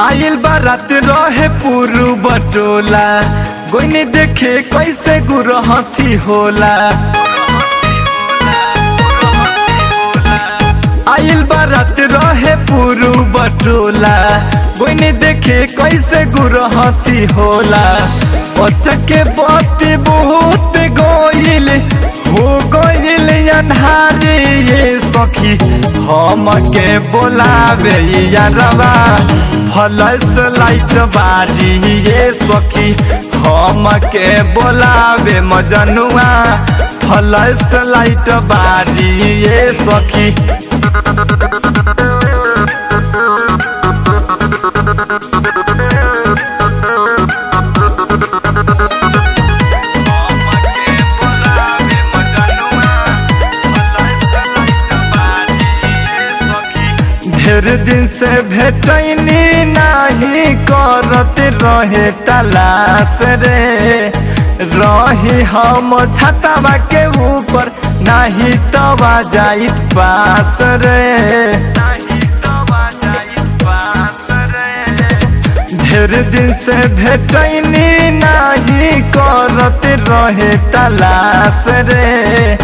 आइल बारात रहे पुरु बटोला गोइनी देखे कैसे गुरहथी होला। आइल बारात रहे पुरु बटोला गोइनी देखे कैसे गुरहथी होला। के बत्ती बहुत गोइल हो गइल अन्हारी ये सखी हम के बोलावे यारवा फ्लैश लाइट बारी ये सखी हम के बोलावे मजनुआ फ्लैश लाइट बारी ये सखी। ढेर दिन से भेटनी नहीं करते रहे तलाश रे रही हम छतवा के ऊपर नहीं तवा जाइत पास रे। ढेर दिन से भेटनी नहीं करते रहे तलाश रे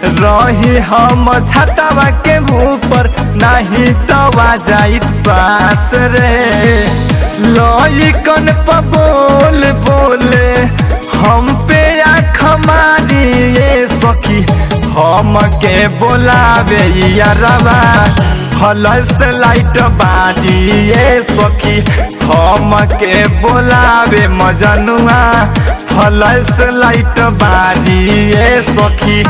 रही हम छतवा के ऊपर नहीं तवा जाइत पास रे। लइकन पर बोल बोले हम पे आँख मारी ये सखी हम के बोलावे यारवा फ्लैश लाइट बारी ये सखी हम के बोलावे मजनुआ फ्लैश लाइट बारी ये सखी।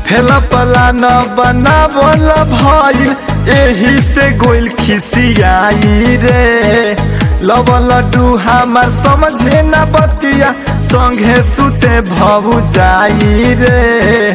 फेला पला न बनावल भइल एही से गोइल खिसियाई रे। लवल डू हमार समझे न बतिया संगे सुते भऊ जाई रे।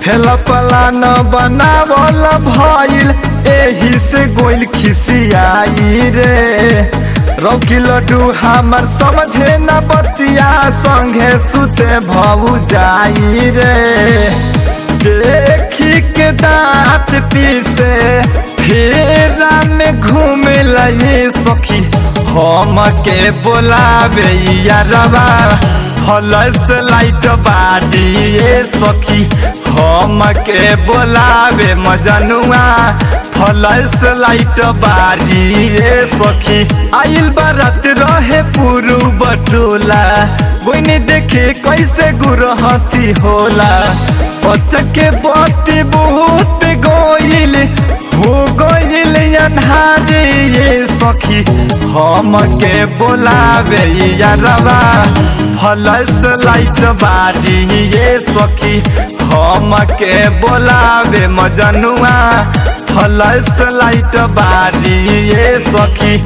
फेला पला न बनावल भइल एही से गोइल खिसियाई रे। रौकी लड्डू हमार समझे न बतिया संगे सुते भऊ जाई रे। देखी के दांत पीसे फेरा में घूमे लगे सखी हम के बोलावे यारवा फ्लैश लाइट बारी ये सखी हम के बोलावे मजनुआ फ्लैश लाइट बारी ये सखी। आइल बारात रहे पुरु बटोला गोइनी देखे कैसे गुरहथी होला। के बत्ती बहुत गोइल हो गइल अन्हारी ये सखी हम के बोलावे यारवा फ्लैश लाइट बारी ये सखी हम के बोलावे मजनुआ फ्लैश लाइट बारी ये सखी।